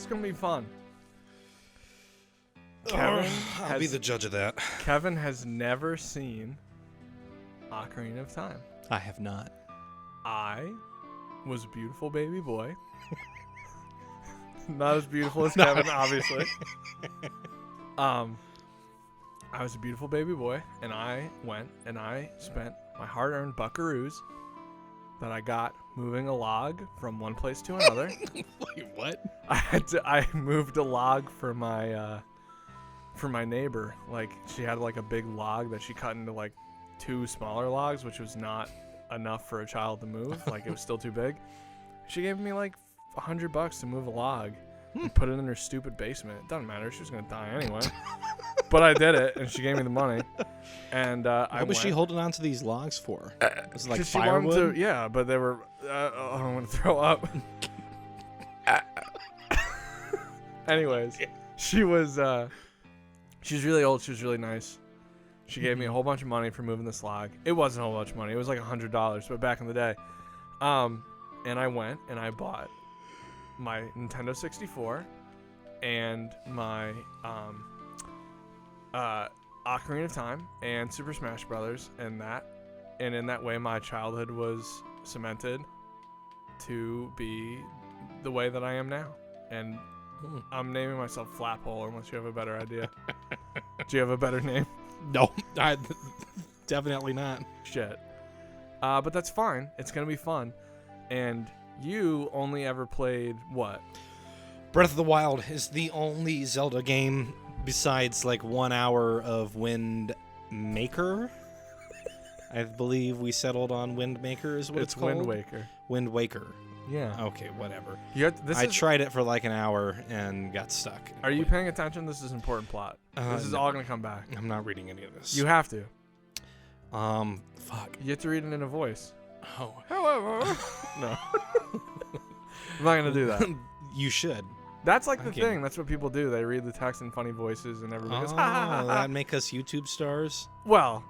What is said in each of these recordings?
going to be fun. Kevin I'll be the judge of that. Kevin has never seen Ocarina of Time. I have not. I was a beautiful baby boy. Not as beautiful as Kevin, obviously. I was a beautiful baby boy, and I went and I spent my hard-earned buckaroos that I got moving a log from one place to another. Wait, what? I moved a log for my neighbor. Like, she had like a big log that she cut into like 2 smaller logs, which was not enough for a child to move. Like, it was still too big. She gave me like $100 to move a log and put it in her stupid basement. It doesn't matter. She was going to die anyway. But I did it, and she gave me the money. And what was she holding on to these logs for? Was it like she wanted firewood? to, yeah, but they were... I'm going to throw up. Anyways, she was really old. She was really nice. She gave me a whole bunch of money for moving this log. It wasn't a whole bunch of money. It was like $100, but back in the day. And I went and I bought my Nintendo 64 and my Ocarina of Time and Super Smash Brothers and in that way my childhood was cemented to be the way that I am now. And I'm naming myself Flaphole unless you have a better idea. Do you have a better name? No, definitely not. Shit. But that's fine. It's going to be fun. And you only ever played what? Breath of the Wild is the only Zelda game besides like 1 hour of Wind Maker. I believe we settled on Wind Maker is what it's called. Wind Waker. Wind Waker. Yeah. Okay, whatever. I tried it for like an hour and got stuck. Are you paying attention? This is important plot. This is all going to come back. I'm not reading any of this. You have to. Fuck. You have to read it in a voice. Oh. However. No. I'm not going to do that. You should. That's like the thing. That's what people do. They read the text in funny voices and everybody goes, ha ha ha. That make us YouTube stars? Well,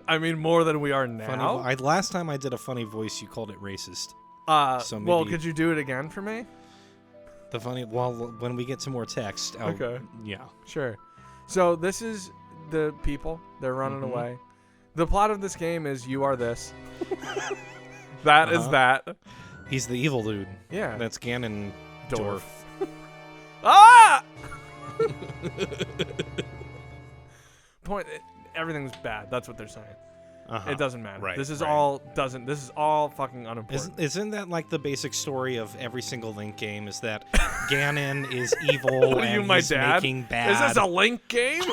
I mean, more than we are now. Last time I did a funny voice, you called it racist. Well, could you do it again for me? When we get some more text. Okay. Yeah. Sure. So this is the people. They're running away. The plot of this game is you are this. That is that. He's the evil dude. Yeah. That's Ganondorf. Ah! Everything's bad. That's what they're saying. It doesn't matter. Right, This is all fucking unimportant. Isn't that like the basic story of every single Link game? Is that Ganon is evil and he's making bad? Is this a Link game?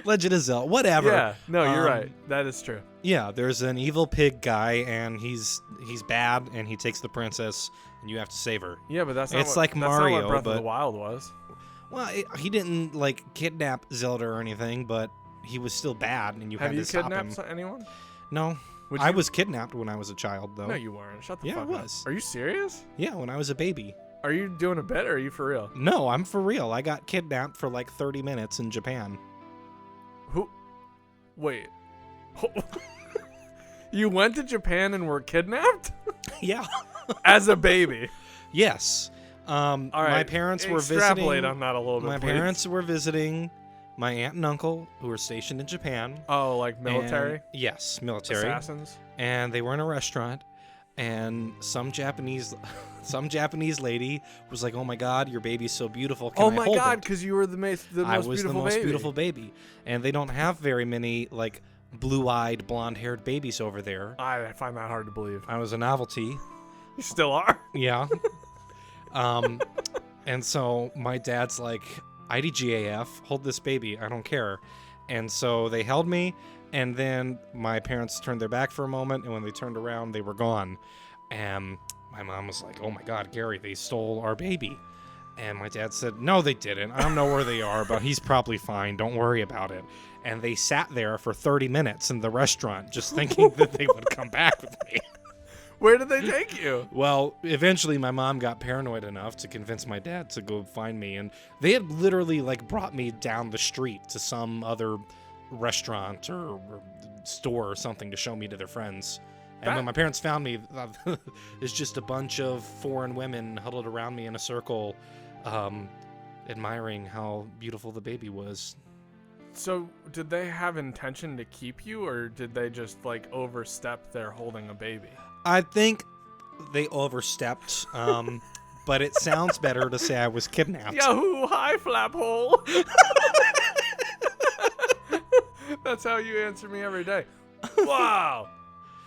Legend of Zelda, whatever. Yeah, no, you're right. That is true. Yeah, there's an evil pig guy, and he's bad, and he takes the princess, and you have to save her. Yeah, but that's not it's like Mario, not what Breath but of the Wild was. Well, he didn't like kidnap Zelda or anything, but he was still bad, and you had to stop him. Have you kidnapped anyone? No. I was kidnapped when I was a child, though. No, you weren't. Shut the fuck up. Yeah, I was. Are you serious? Yeah, when I was a baby. Are you doing a bit, or are you for real? No, I'm for real. I got kidnapped for like 30 minutes in Japan. Who? Wait. You went to Japan and were kidnapped? Yeah. As a baby? Yes. All right. My parents were visiting. Extrapolate on that a little bit, My parents were visiting my aunt and uncle who were stationed in Japan. Oh, like military? Yes, military. Assassins? And they were in a restaurant, and some Japanese lady was like, "Oh my God, your baby's so beautiful! Can I hold it?" Oh my God, because you were the most beautiful baby. I was the most beautiful baby, and they don't have very many like blue-eyed, blonde-haired babies over there. I find that hard to believe. I was a novelty. You still are? Yeah. And so my dad's like, IDGAF, hold this baby, I don't care. And so they held me, and then my parents turned their back for a moment, and when they turned around, they were gone. And my mom was like, oh my God, Gary, they stole our baby. And my dad said, no, they didn't. I don't know where they are, but he's probably fine. Don't worry about it. And they sat there for 30 minutes in the restaurant just thinking that they would come back with me. Where did they take you? Well, eventually my mom got paranoid enough to convince my dad to go find me. And they had literally like brought me down the street to some other restaurant or store or something to show me to their friends. And when my parents found me, there's just a bunch of foreign women huddled around me in a circle, admiring how beautiful the baby was. So, did they have intention to keep you, or did they just, like, overstep their holding a baby? I think they overstepped, but it sounds better to say I was kidnapped. Yahoo! Hi, Flaphole! That's how you answer me every day. Wow!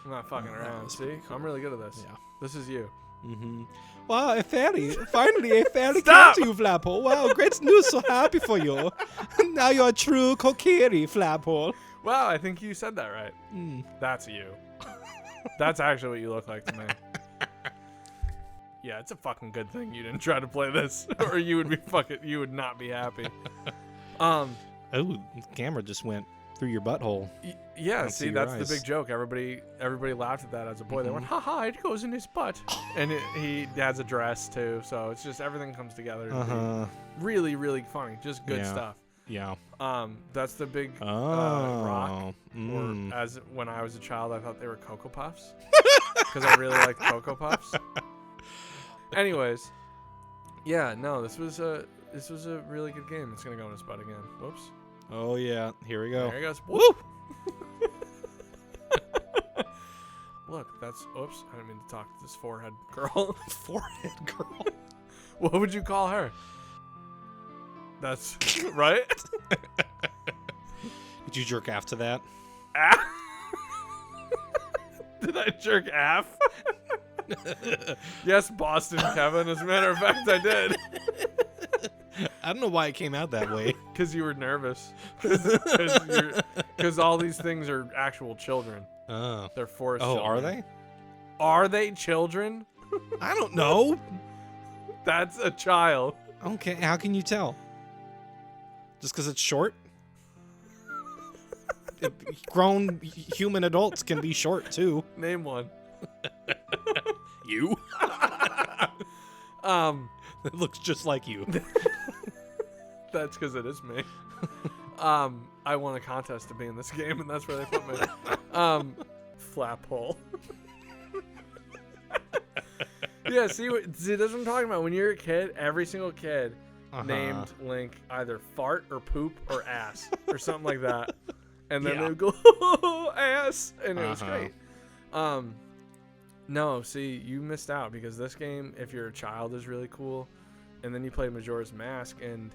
I'm not fucking around, see? I'm really good at this. Yeah. This is you. Mm-hmm. Wow, a fairy. Finally, a fairy Stop! came to you, Flaphole. Wow, great news. So happy for you. Now you're a true kokiri, Flaphole. Wow, I think you said that right. That's you. That's actually what you look like to me. Yeah, it's a fucking good thing you didn't try to play this, or you would not be happy. Oh, the camera just went through your butthole. Yeah, see, that's eyes. the big joke. Everybody laughed at that as a boy. They went, haha, it goes in his butt. And he has a dress, too, so it's just everything comes together. Really, really funny. Just good stuff. Yeah. That's the big rock. Or as when I was a child, I thought they were Cocoa Puffs. Because I really liked Cocoa Puffs. Anyways, yeah, no, this was a really good game. It's going to go in his butt again. Whoops. Oh, yeah. Here we go. There he goes. Woo! Look, that's... Oops. I didn't mean to talk to this forehead girl. Forehead girl. What would you call her? That's... Right? Did you jerk after that? Did I jerk aff? Yes, Boston Kevin. As a matter of fact, I did. I don't know why it came out that way. Because you were nervous. Because all these things are actual children. Oh. They're forced Oh, children. are they? Are they children? I don't know. That's a child. Okay, how can you tell? Just because it's short? Grown human adults can be short, too. Name one. You? It looks just like you. That's because it is me. I won a contest to be in this game, and that's where they put me. Flaphole. Yeah, see, that's what I'm talking about. When you're a kid, every single kid named Link either fart or poop or ass or something like that. And then they would go, ass, and it was great. No, see, you missed out because this game, if you're a child, is really cool. And then you play Majora's Mask, and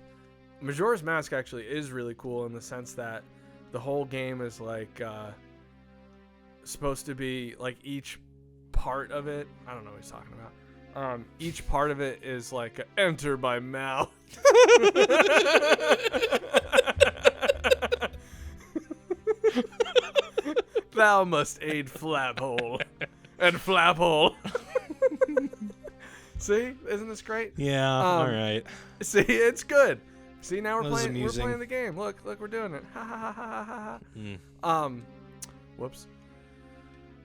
Majora's Mask actually is really cool in the sense that the whole game is like supposed to be like each part of it. I don't know what he's talking about. Each part of it is like enter by mouth. Thou must aid Flaphole and Flaphole. See, isn't this great? Yeah, all right. See, it's good. See, now we're That was playing. amusing. We're playing the game. Look, we're doing it. Ha ha ha ha ha ha. Whoops.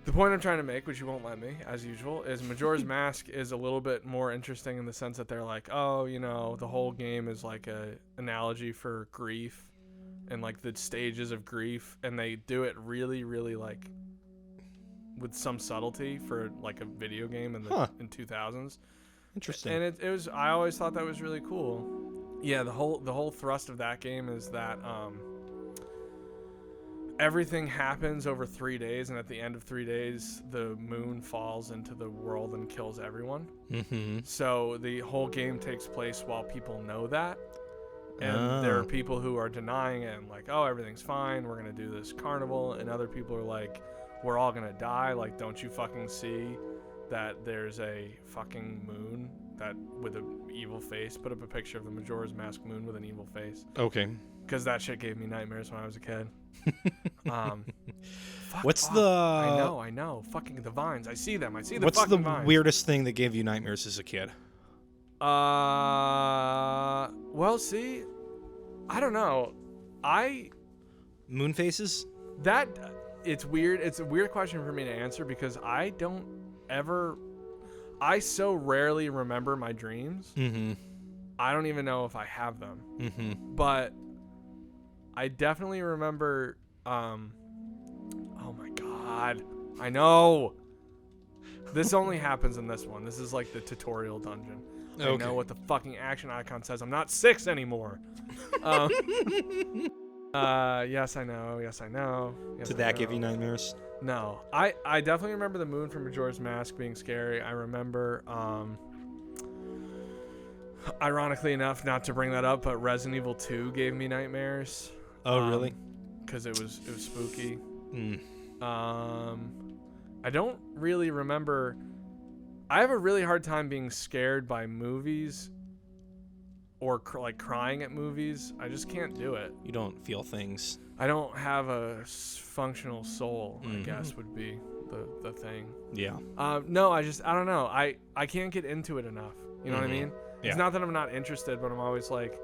The point I'm trying to make, which you won't let me, as usual, is Majora's Mask is a little bit more interesting in the sense that they're like, oh, you know, the whole game is like a analogy for grief and like the stages of grief, and they do it really, really like with some subtlety for like a video game in the in 2000s. Interesting. And it was, I always thought that was really cool. Yeah, the whole thrust of that game is that everything happens over 3 days, and at the end of 3 days, the moon falls into the world and kills everyone. Mm-hmm. So the whole game takes place while people know that. And there are people who are denying it and like, oh, everything's fine, we're going to do this carnival. And other people are like, we're all going to die. Like, don't you fucking see that there's a fucking moon that with an evil face? Put up a picture of the Majora's Mask moon with an evil face. Okay. Because that shit gave me nightmares when I was a kid. What's off. the... I know. Fucking the vines. I see them. I see the What's fucking the vines. weirdest thing that gave you nightmares as a kid? Well, see, I don't know. Moon faces? It's weird. It's a weird question for me to answer because I so rarely remember my dreams. Mm-hmm. I don't even know if I have them. Mm-hmm. But I definitely remember, oh my God, I know. This only happens in this one. This is like the tutorial dungeon. I know what the fucking action icon says. I'm not 6 anymore. Yes, I know. Yes, I know. Yes, Did that give you nightmares? No. I definitely remember the moon from Majora's Mask being scary. I remember, ironically enough, not to bring that up, but Resident Evil 2 gave me nightmares. Oh, really? Because it was spooky. Mm. I don't really remember. I have a really hard time being scared by movies or like crying at movies. I just can't do it. You don't feel things. I don't have a functional soul, I guess would be the thing. Yeah. No, I don't know. I can't get into it enough. You know what I mean? Yeah. It's not that I'm not interested, but I'm always like,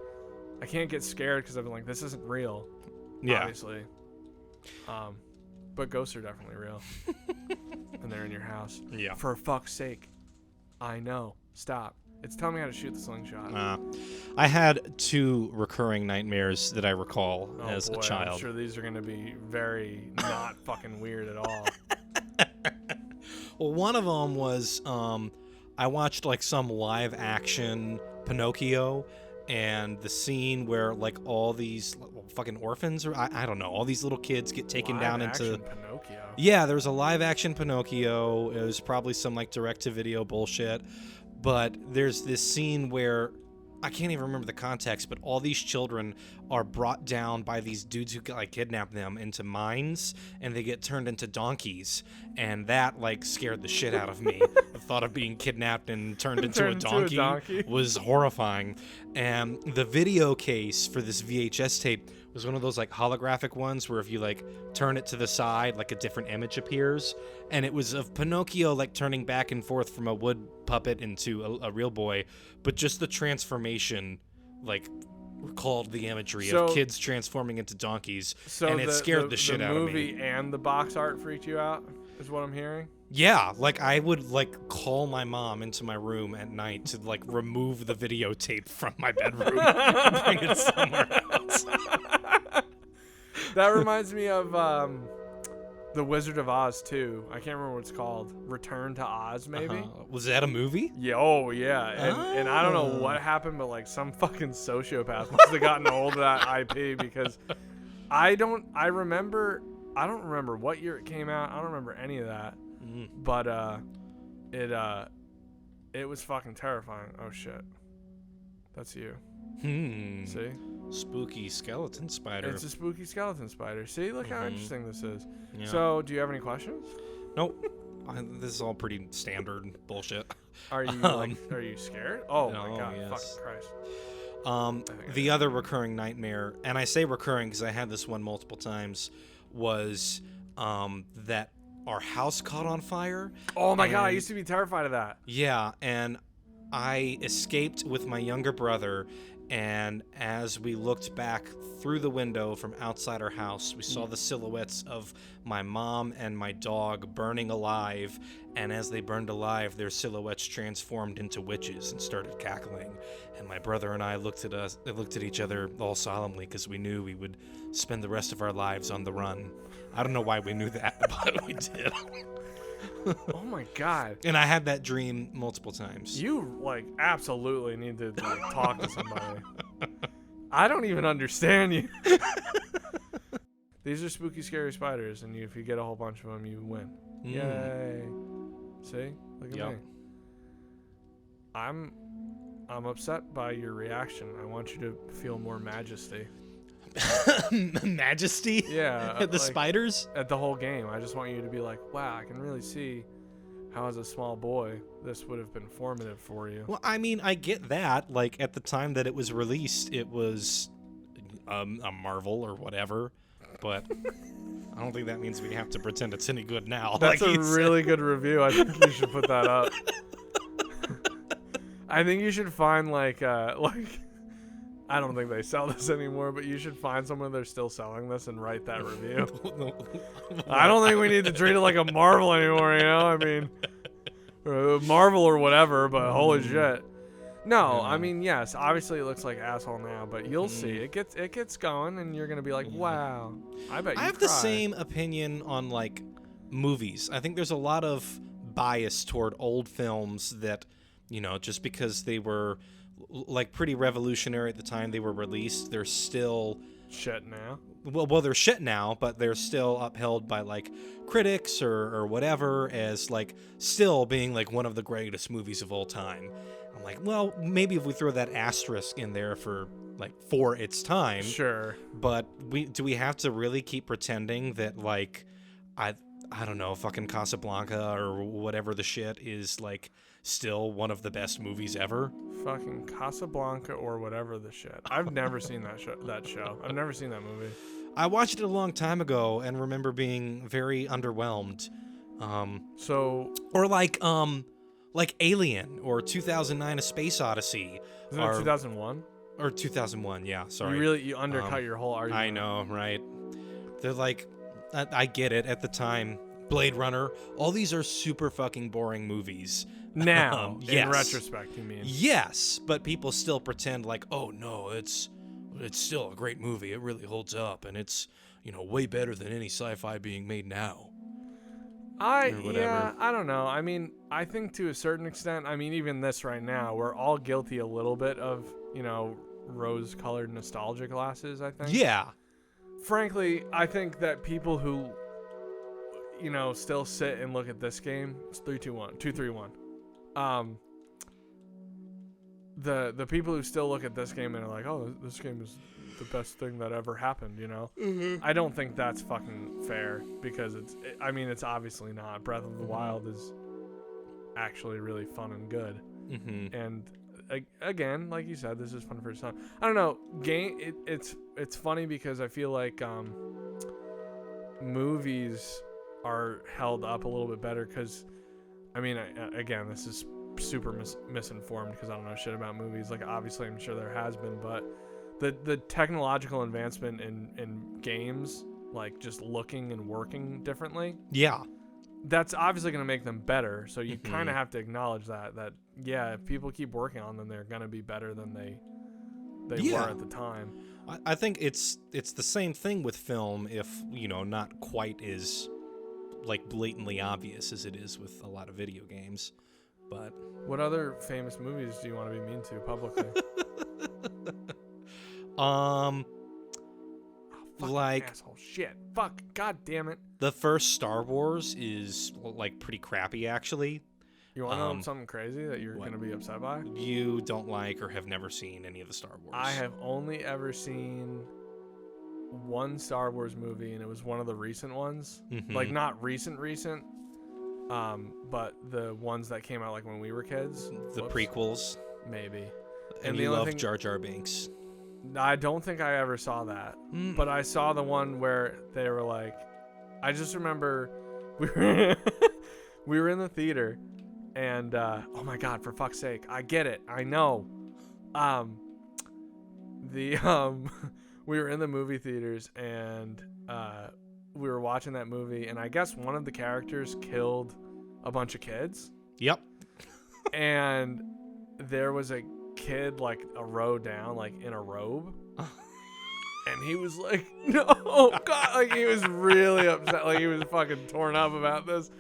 I can't get scared because I'm like, this isn't real. Yeah. Obviously. But ghosts are definitely real. And they're in your house. Yeah. For fuck's sake. I know. Stop. It's telling me how to shoot the slingshot. I had 2 recurring nightmares that I recall as a child. I'm sure these are going to be very not fucking weird at all. Well, one of them was I watched like some live action Pinocchio, and the scene where like all these fucking orphans, or I don't know, all these little kids get taken down into Pinocchio. Yeah, there was a live action Pinocchio. It was probably some like direct to video bullshit. But there's this scene where I can't even remember the context, but all these children are brought down by these dudes who like kidnap them into mines, and they get turned into donkeys, and that like scared the shit out of me. The thought of being kidnapped and turned into a donkey was horrifying. And the video case for this VHS tape was one of those like holographic ones where if you like turn it to the side, like a different image appears, and it was of Pinocchio like turning back and forth from a wood puppet into a real boy, but just the transformation like recalled the imagery of kids transforming into donkeys, and it scared the shit out of me. The movie and the box art freaked you out, is what I'm hearing? Yeah, like I would like call my mom into my room at night to like remove the videotape from my bedroom and bring it somewhere else. That reminds me of The Wizard of Oz 2. I can't remember what it's called. Return to Oz, maybe? Was that a movie? Yeah, oh, yeah. And I don't know what happened, but like some fucking sociopath must have gotten a hold of that IP, because I don't remember what year it came out. I don't remember any of that. But it was fucking terrifying. Oh shit. That's you. See? Spooky skeleton spider. It's a spooky skeleton spider. See, look how interesting this is. Yeah. So, do you have any questions? Nope. This is all pretty standard bullshit. Are you are you scared? Oh my god, yes. fucking Christ. The other recurring nightmare, and I say recurring because I had this one multiple times, was that our house caught on fire. Oh my god, I used to be terrified of that. Yeah, and I escaped with my younger brother, and as we looked back through the window from outside our house, we saw the silhouettes of my mom and my dog burning alive, and as they burned alive, their silhouettes transformed into witches and started cackling. And my brother and I looked at each other all solemnly because we knew we would spend the rest of our lives on the run. I don't know why we knew that, but we did. Oh my god. And I had that dream multiple times. You like absolutely need to like, talk to somebody. I don't even understand you. These are spooky, scary spiders, and if you get a whole bunch of them, you win. Yay! See, look at me. I'm upset by your reaction. I want you to feel more majesty. Majesty? Yeah. At the spiders? At the whole game. I just want you to be like, wow, I can really see how as a small boy this would have been formative for you. Well, I mean, I get that. Like, at the time that it was released, it was a marvel or whatever. But I don't think that means we have to pretend it's any good now. That's like a really good review. I think you should put that up. I think you should find like I don't think they sell this anymore, but you should find someone they're still selling this and write that review. I don't think we need to treat it like a Marvel anymore, you know? I mean, Marvel or whatever, but holy shit. No, I mean, yes, obviously it looks like asshole now, but you'll see. It gets going, and you're going to be like, wow, I bet you I have the same opinion on, like, movies. I think there's a lot of bias toward old films that, just because they were like pretty revolutionary at the time they were released, they're still shit now. Well, they're shit now, but they're still upheld by like critics or whatever as like still being like one of the greatest movies of all time. I'm like, well, maybe if we throw that asterisk in there for its time, sure. But do we have to really keep pretending that like I don't know, fucking Casablanca or whatever the shit is like still one of the best movies ever? Fucking Casablanca or whatever the shit. I've never seen that show. I've never seen that movie. I watched it a long time ago and remember being very underwhelmed. Or like Alien or 2009: A Space Odyssey. Isn't it 2001? Or 2001, yeah, sorry. You undercut your whole argument. I know, right? They're like, I get it at the time. Blade Runner, all these are super fucking boring movies. Now, yes. In retrospect, you mean? Yes, but people still pretend like, oh no, it's still a great movie. It really holds up, and it's way better than any sci-fi being made now. I don't know. I mean, I think to a certain extent, I mean, even this right now, we're all guilty a little bit of, rose-colored nostalgia glasses, I think. Yeah. Frankly, I think that people who, still sit and look at this game, it's 3-2-1, 2-3-1. The people who still look at this game and are like, oh, this game is the best thing that ever happened, Mm-hmm. I don't think that's fucking fair because it's obviously not. Breath of the Wild is actually really fun and good. Mm-hmm. And again, like you said, this is fun for its time. I don't know. It's funny because I feel like movies are held up a little bit better because, again, this is super misinformed because I don't know shit about movies. Like, obviously, I'm sure there has been, but the technological advancement in games, like just looking and working differently. Yeah. That's obviously going to make them better. So you kind of have to acknowledge that yeah, if people keep working on them, they're going to be better than they were at the time. I think it's the same thing with film, if not quite as like blatantly obvious as it is with a lot of video games. But what other famous movies do you want to be mean to publicly? Like asshole shit. Fuck. God damn it. The first Star Wars is like pretty crappy, actually. You want to know something crazy that you're going to be upset by? You don't like or have never seen any of the Star Wars. I have only ever seen one Star Wars movie, and it was one of the recent ones. Mm-hmm. Like, not recent, but the ones that came out like when we were kids. The prequels. Maybe. And you love Jar Jar Binks. I don't think I ever saw that. But I saw the one where they were like, I just remember we were in the theater. And, oh my God, for fuck's sake. I get it. I know. We were in the movie theaters and, we were watching that movie and I guess one of the characters killed a bunch of kids. Yep. And there was a kid like a row down, like in a robe. And he was like, no, God, like he was really upset. Like he was fucking torn up about this.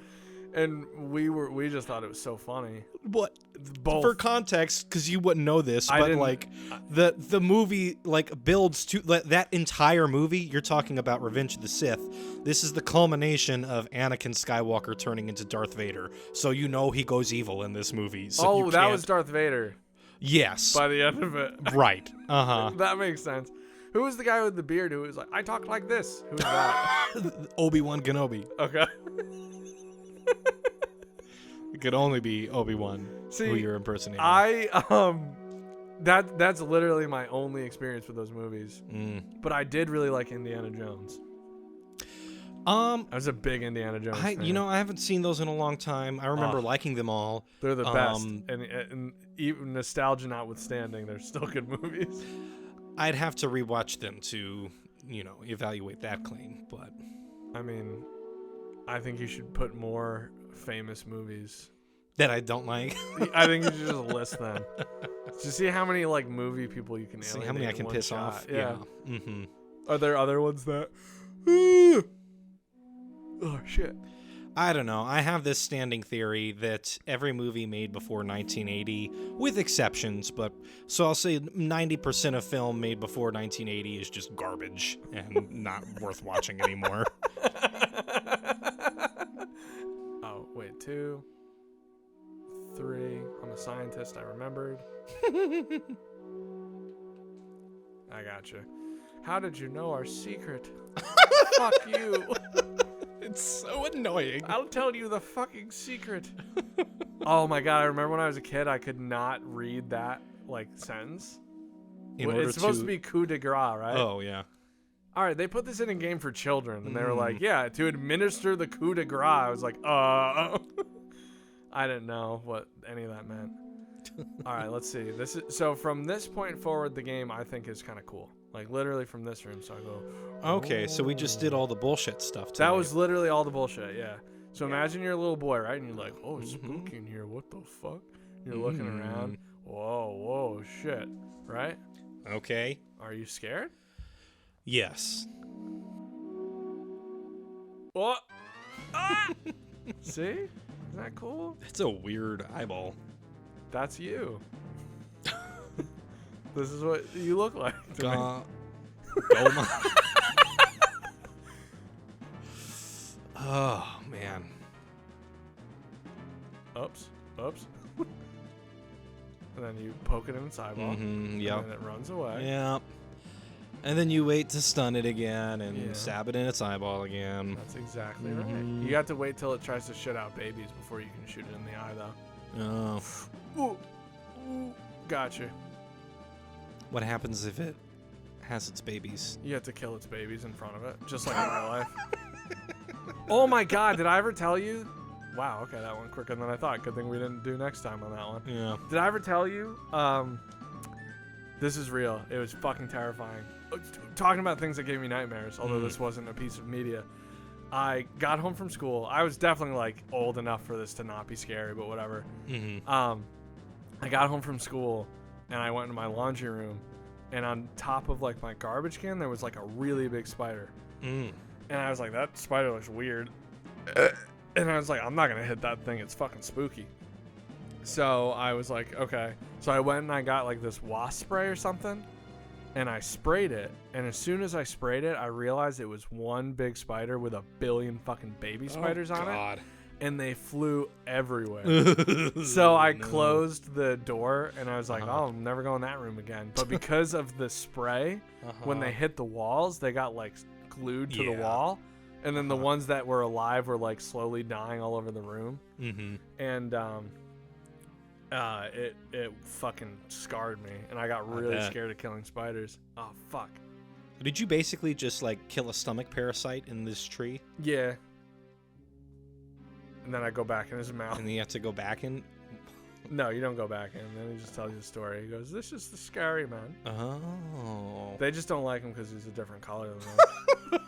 And we just thought it was so funny. What? Both. For context, because you wouldn't know this, but like the movie like builds to that entire movie. You're talking about Revenge of the Sith. This is the culmination of Anakin Skywalker turning into Darth Vader. So he goes evil in this movie. So that was Darth Vader. Yes. By the end of it. Right. Uh-huh. That makes sense. Who was the guy with the beard who was like, I talk like this? Who was that? Obi-Wan Kenobi. Okay. It could only be Obi-Wan who you're impersonating. That's literally my only experience with those movies. But I did really like Indiana Jones. I was a big Indiana Jones fan. I haven't seen those in a long time. I remember liking them all. They're the best. And even nostalgia notwithstanding, they're still good movies. I'd have to rewatch them to, evaluate that claim, but I mean, I think you should put more famous movies that I don't like. I think you should just list them. Just see how many like movie people you can see how many I can piss off. Yeah. Mm-hmm. Are there other ones that? Oh shit. I don't know. I have this standing theory that every movie made before 1980, with exceptions, but so I'll say 90% of film made before 1980 is just garbage and not worth watching anymore. Oh, wait, 2, 3. I'm a scientist, I remembered. I gotcha. How did you know our secret? Fuck you. It's so annoying. I'll tell you the fucking secret. Oh my god, I remember when I was a kid, I could not read that, like, sentence. It's supposed to be coup de grace, right? Oh, yeah. Alright, they put this in a game for children, and they were like, yeah, to administer the coup de grace. I was like, I didn't know what any of that meant. Alright, let's see. So from this point forward, the game, I think, is kind of cool. Like, literally from this room, so I go... Okay, so we just did all the bullshit stuff today. That was literally all the bullshit, yeah. So imagine you're a little boy, right? And you're like, oh, it's spooky in here. What the fuck? You're looking around. Whoa, shit. Right? Okay. Are you scared? Yes. What? Ah! See? Isn't that cool? It's a weird eyeball. That's you. This is what you look like. Oh man. Oops. And then you poke it in its eyeball. Yep. And then it runs away. Yep. And then you wait to stun it again and stab it in its eyeball again. That's exactly right. You have to wait till it tries to shit out babies before you can shoot it in the eye, though. Oh. Ooh. Gotcha. What happens if it has its babies? You have to kill its babies in front of it, just like in real life. Oh my god, did I ever tell you? Wow, okay, that went quicker than I thought. Good thing we didn't do next time on that one. Yeah. Did I ever tell you? This is real. It was fucking terrifying. Talking about things that gave me nightmares, although this wasn't a piece of media. I got home from school. I was definitely, like, old enough for this to not be scary, but whatever. I got home from school, and I went into my laundry room, and on top of, like, my garbage can, there was, like, a really big spider. And I was like, that spider looks weird. And I was like, I'm not going to hit that thing. It's fucking spooky. So I was like, okay. So I went and I got, like, this wasp spray or something, and I sprayed it. And as soon as I sprayed it, I realized it was one big spider with a billion fucking baby spiders on it. And they flew everywhere. So I closed the door, and I was like, oh, I'm never going in that room again. But because of the spray, when they hit the walls, they got, like, glued to the wall. And then the ones that were alive were, like, slowly dying all over the room. And it fucking scarred me. And I got really scared of killing spiders. Oh, fuck. Did you basically just, like, kill a stomach parasite in this tree? Yeah. And then I go back in his mouth. And then you have to go back in? No, you don't go back in. Then he just tells you the story. He goes, this is the scary man. Oh. They just don't like him because he's a different color than them.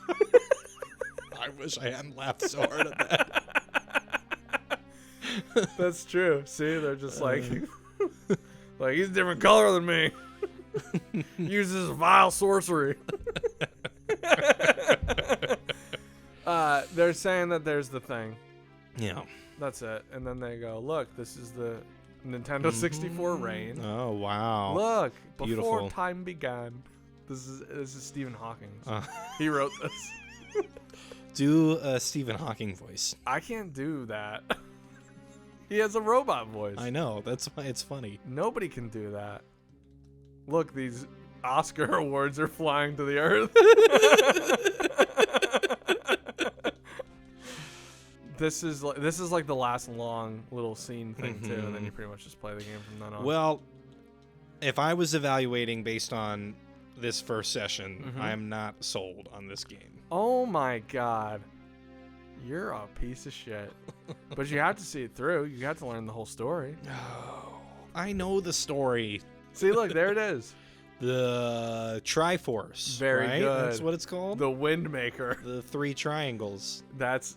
I wish I hadn't laughed so hard at that. That's true. See, they're just like, like, he's a different color than me. Uses vile sorcery. They're saying that there's the thing. Yeah. That's it. And then they go, look, this is the Nintendo 64 rain. Oh, wow. Look, before Beautiful. time began. This is Stephen Hawking. He wrote this. Do a Stephen Hawking voice. I can't do that. He has a robot voice. I know. That's why it's funny. Nobody can do that. Look, these Oscar awards are flying to the earth. This is like the last long little scene thing too, and then you pretty much just play the game from then on. Well, if I was evaluating based on this first session, I am not sold on this game. Oh my god. You're a piece of shit. But you have to see it through. You have to learn the whole story. Oh, I know the story. See, look, there it is. The Triforce. Very right? good. That's what it's called? The Windmaker. The 3 triangles.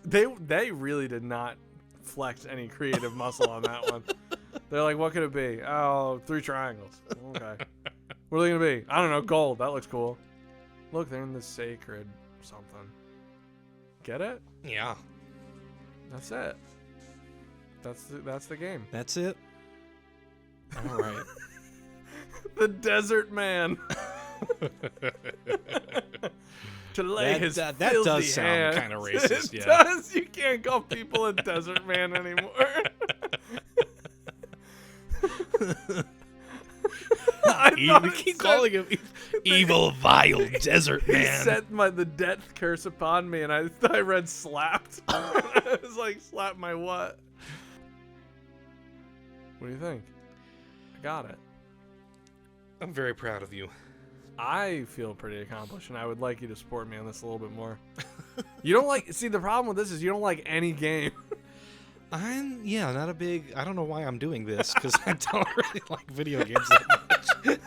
They really did not flex any creative muscle on that one. They're like, what could it be? Oh, 3 triangles. Okay. What are they going to be? I don't know. Gold. That looks cool. Look, they're in the sacred something. Get it? Yeah. That's it. That's the game. That's it. All right. The desert man. To lay his that filthy does sound hands. kind of racist. It Yeah. does. You can't call people a desert man anymore. We keep calling him evil, vile desert He man. set the death curse upon me, and I read slapped. I was like, slap my what? What do you think? I got it. I'm very proud of you. I feel pretty accomplished, and I would like you to support me on this a little bit more. You don't like... See, the problem with this is you don't like any game. Not a big... I don't know why I'm doing this, because I don't really like video games that much.